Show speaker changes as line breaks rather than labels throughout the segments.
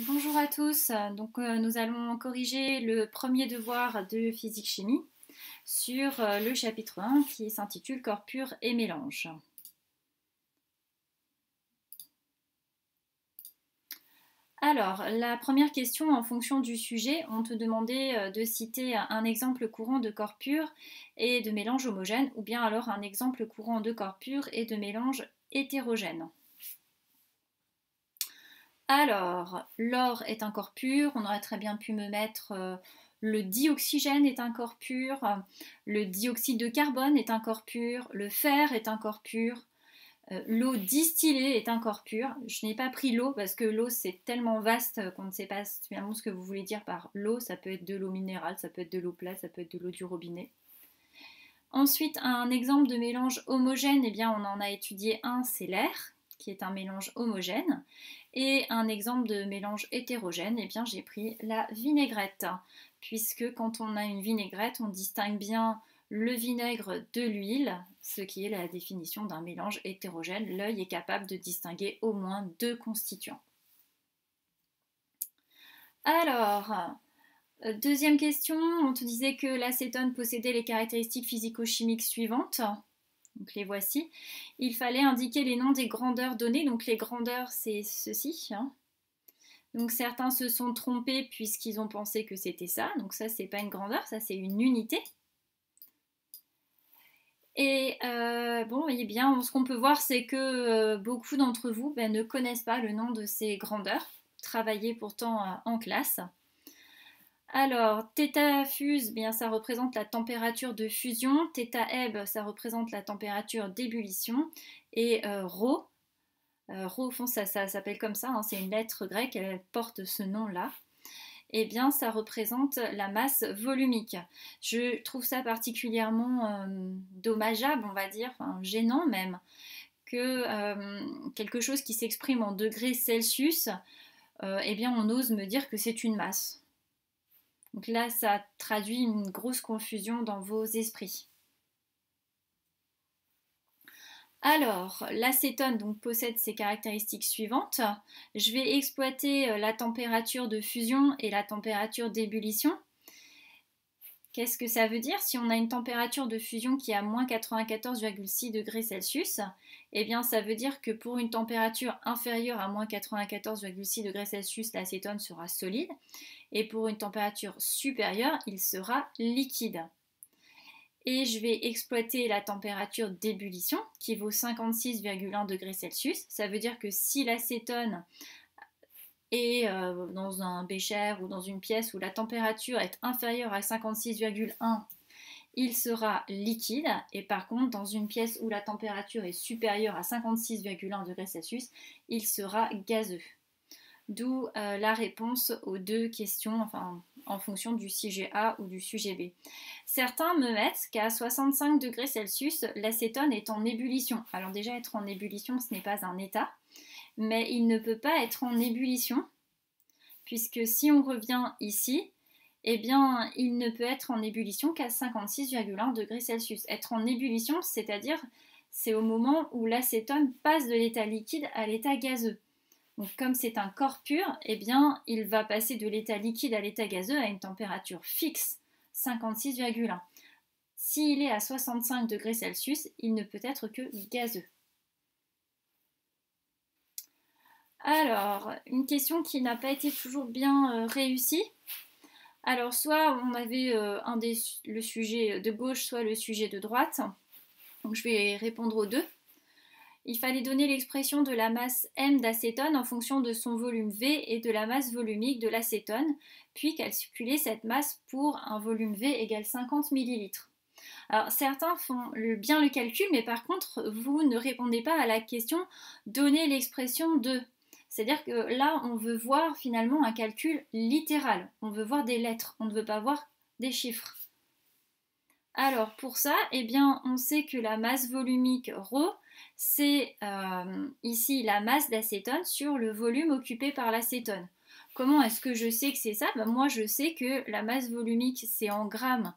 Bonjour à tous. Nous allons corriger le premier devoir de physique-chimie sur le chapitre 1 qui s'intitule Corps pur et mélange. Alors, la première question en fonction du sujet, on te demandait de citer un exemple courant de corps pur et de mélange homogène ou bien alors un exemple courant de corps pur et de mélange hétérogène. Alors, l'or est un corps pur, on aurait très bien pu me mettre le dioxygène est un corps pur, le dioxyde de carbone est un corps pur, le fer est un corps pur, l'eau distillée est un corps pur. Je n'ai pas pris l'eau parce que l'eau c'est tellement vaste qu'on ne sait pas finalement ce que vous voulez dire par l'eau. Ça peut être de l'eau minérale, ça peut être de l'eau plate, ça peut être de l'eau du robinet. Ensuite, un exemple de mélange homogène, eh bien, on en a étudié un, c'est l'air, qui est un mélange homogène. Et un exemple de mélange hétérogène, eh bien, j'ai pris la vinaigrette, puisque quand on a une vinaigrette, on distingue bien le vinaigre de l'huile, ce qui est la définition d'un mélange hétérogène. L'œil est capable de distinguer au moins deux constituants. Alors, deuxième question, on te disait que l'acétone possédait les caractéristiques physico-chimiques suivantes. Donc les voici. Il fallait indiquer les noms des grandeurs données. Donc les grandeurs, c'est ceci. Donc certains se sont trompés puisqu'ils ont pensé que c'était ça. Donc ça, c'est pas une grandeur, ça c'est une unité. Et eh bien, ce qu'on peut voir, c'est que beaucoup d'entre vous ne connaissent pas le nom de ces grandeurs. Travaillez pourtant en classe. Alors, θ fuse, bien, ça représente la température de fusion. θ ebb, ça représente la température d'ébullition. Et ρ, au fond, ça s'appelle comme ça, hein, c'est une lettre grecque, elle porte ce nom-là. Eh bien, ça représente la masse volumique. Je trouve ça particulièrement dommageable, on va dire, enfin, gênant même, que quelque chose qui s'exprime en degrés Celsius, eh bien, on ose me dire que c'est une masse. Donc là, ça traduit une grosse confusion dans vos esprits. Alors, l'acétone donc, possède ces caractéristiques suivantes. Je vais exploiter la température de fusion et la température d'ébullition. Qu'est-ce que ça veut dire? Si on a une température de fusion qui est à moins 94,6 degrés Celsius, eh bien ça veut dire que pour une température inférieure à moins 94,6 degrés Celsius, l'acétone sera solide, et pour une température supérieure, il sera liquide. Et je vais exploiter la température d'ébullition qui vaut 56,1 degrés Celsius. Ça veut dire que si l'acétone est dans un bécher ou dans une pièce où la température est inférieure à 56,1, il sera liquide. Et par contre, dans une pièce où la température est supérieure à 56,1 degrés Celsius, il sera gazeux. D'où la réponse aux deux questions, enfin, en fonction du sujet A ou du sujet B. Certains me mettent qu'à 65 degrés Celsius, l'acétone est en ébullition. Alors déjà, être en ébullition, ce n'est pas un état, mais il ne peut pas être en ébullition, puisque si on revient ici, eh bien, il ne peut être en ébullition qu'à 56,1 degrés Celsius. Être en ébullition, c'est-à-dire, c'est au moment où l'acétone passe de l'état liquide à l'état gazeux. Donc, comme c'est un corps pur, eh bien, il va passer de l'état liquide à l'état gazeux à une température fixe, 56,1. S'il est à 65 degrés Celsius, il ne peut être que gazeux. Alors, une question qui n'a pas été toujours bien réussie. Alors, soit on avait le sujet de gauche, soit le sujet de droite. Donc, je vais répondre aux deux. Il fallait donner l'expression de la masse m d'acétone en fonction de son volume V et de la masse volumique de l'acétone, puis calculer cette masse pour un volume V égale 50 ml. Alors certains font bien le calcul, mais par contre, vous ne répondez pas à la question « donner l'expression de ». C'est-à-dire que là, on veut voir finalement un calcul littéral. On veut voir des lettres, on ne veut pas voir des chiffres. Alors pour ça, eh bien, on sait que la masse volumique ρ, c'est ici la masse d'acétone sur le volume occupé par l'acétone. Comment est-ce que je sais que c'est ça? Moi, je sais que la masse volumique, c'est en grammes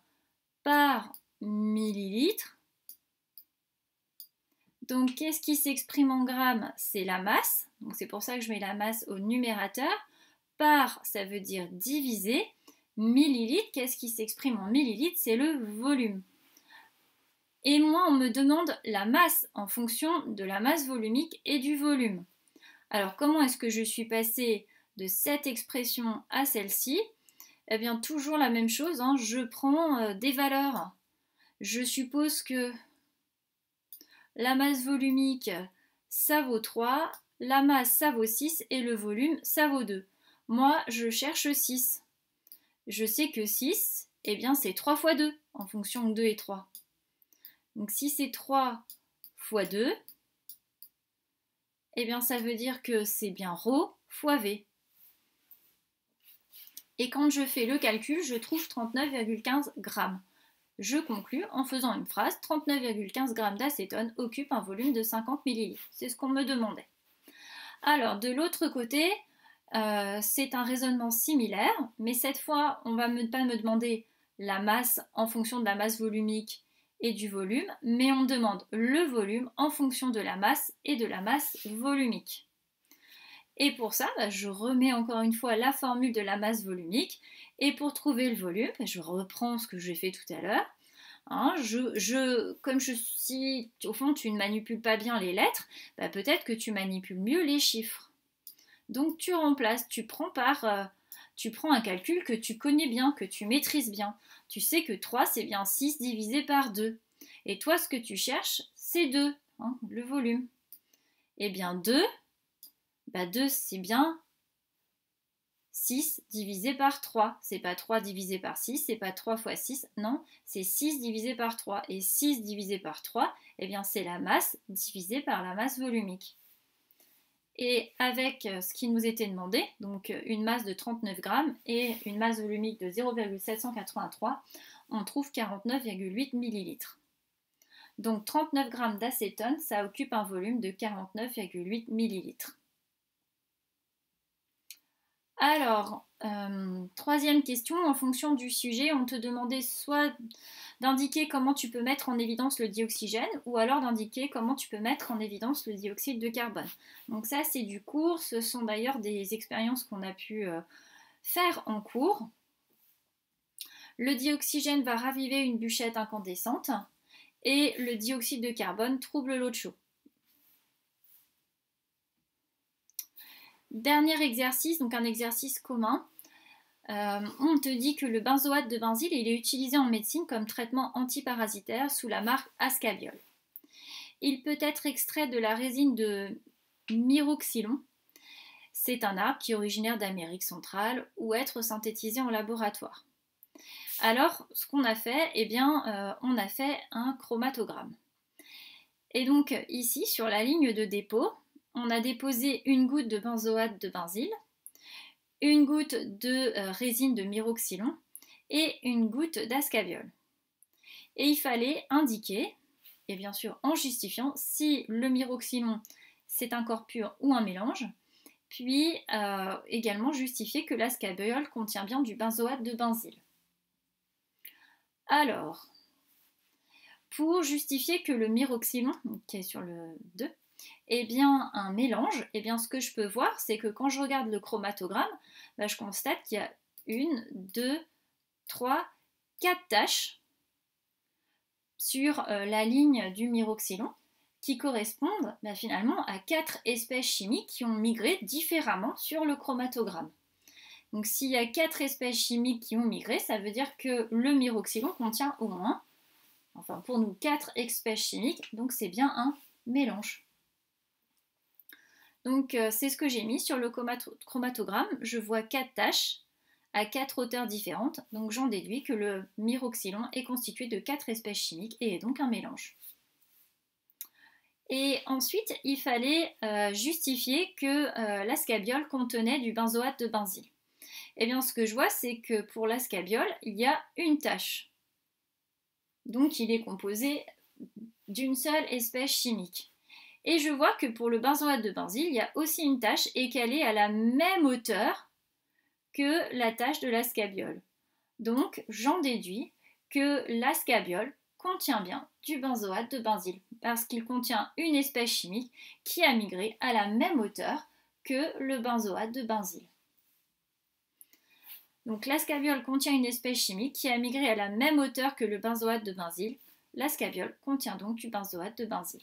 par millilitre. Donc, qu'est-ce qui s'exprime en grammes? C'est la masse. Donc, c'est pour ça que je mets la masse au numérateur. Par, ça veut dire diviser. Millilitres, qu'est-ce qui s'exprime en millilitres? C'est le volume. Et moi, on me demande la masse en fonction de la masse volumique et du volume. Alors, comment est-ce que je suis passée de cette expression à celle-ci? Eh bien, toujours la même chose, hein, je prends des valeurs. Je suppose que la masse volumique, ça vaut 3, la masse, ça vaut 6 et le volume, ça vaut 2. Moi, je cherche 6. Je sais que 6, eh bien, c'est 3 fois 2, en fonction de 2 et 3. Donc, si c'est 3 fois 2, eh bien, ça veut dire que c'est bien ρ fois V. Et quand je fais le calcul, je trouve 39,15 grammes. Je conclus en faisant une phrase, 39,15 grammes d'acétone occupe un volume de 50 millilitres. C'est ce qu'on me demandait. Alors, de l'autre côté, c'est un raisonnement similaire, mais cette fois, on ne va pas me demander la masse en fonction de la masse volumique et du volume, mais on me demande le volume en fonction de la masse et de la masse volumique. Et pour ça, je remets encore une fois la formule de la masse volumique, et pour trouver le volume, je reprends ce que j'ai fait tout à l'heure. Hein, si au fond tu ne manipules pas bien les lettres, peut-être que tu manipules mieux les chiffres. Donc tu remplaces, tu prends un calcul que tu connais bien, que tu maîtrises bien. Tu sais que 3 c'est bien 6 divisé par 2. Et toi ce que tu cherches c'est 2, hein, le volume. Et bien 2, 2 c'est bien 6 divisé par 3. C'est pas 3 divisé par 6, c'est pas 3 fois 6, non, c'est 6 divisé par 3. Et 6 divisé par 3, eh bien c'est la masse divisée par la masse volumique. Et avec ce qui nous était demandé, donc une masse de 39 grammes et une masse volumique de 0,783, on trouve 49,8 millilitres. Donc 39 grammes d'acétone, ça occupe un volume de 49,8 millilitres. Alors, troisième question, en fonction du sujet, on te demandait soit d'indiquer comment tu peux mettre en évidence le dioxygène ou alors d'indiquer comment tu peux mettre en évidence le dioxyde de carbone. Donc ça, c'est du cours, ce sont d'ailleurs des expériences qu'on a pu faire en cours. Le dioxygène va raviver une bûchette incandescente et le dioxyde de carbone trouble l'eau de chaud. Dernier exercice, donc un exercice commun. On te dit que le benzoate de benzyle il est utilisé en médecine comme traitement antiparasitaire sous la marque Ascabiol. Il peut être extrait de la résine de myroxylon. C'est un arbre qui est originaire d'Amérique centrale ou être synthétisé en laboratoire. Alors, ce qu'on a fait, eh bien, on a fait un chromatogramme. Et donc, ici, sur la ligne de dépôt, on a déposé une goutte de benzoate de benzyle, une goutte de résine de myroxylon et une goutte d'ascabiol. Et il fallait indiquer, et bien sûr en justifiant, si le myroxylon c'est un corps pur ou un mélange, puis également justifier que l'ascabiol contient bien du benzoate de benzyle. Alors, pour justifier que le myroxylon, qui est sur le 2, est bien un mélange, et bien ce que je peux voir, c'est que quand je regarde le chromatogramme, je constate qu'il y a 1, 2, 3, 4 taches sur la ligne du myroxylon qui correspondent finalement à 4 espèces chimiques qui ont migré différemment sur le chromatogramme. Donc s'il y a 4 espèces chimiques qui ont migré, ça veut dire que le myroxylon contient au moins, enfin pour nous, 4 espèces chimiques, donc c'est bien un mélange. Donc c'est ce que j'ai mis sur le chromatogramme. Je vois 4 taches à 4 hauteurs différentes. Donc j'en déduis que le myroxylon est constitué de 4 espèces chimiques et est donc un mélange. Et ensuite, il fallait justifier que l'ascabiol contenait du benzoate de benzyle. Et bien ce que je vois, c'est que pour l'ascabiol, il y a une tache. Donc il est composé d'une seule espèce chimique. Et je vois que pour le benzoate de benzyle, il y a aussi une tache et qu'elle est à la même hauteur que la tache de l'ascabiol. Donc, j'en déduis que l'ascabiol contient bien du benzoate de benzyle parce qu'il contient une espèce chimique qui a migré à la même hauteur que le benzoate de benzyle. Donc l'ascabiole contient une espèce chimique qui a migré à la même hauteur que le benzoate de benzyle. L'ascabiole contient donc du benzoate de benzyle.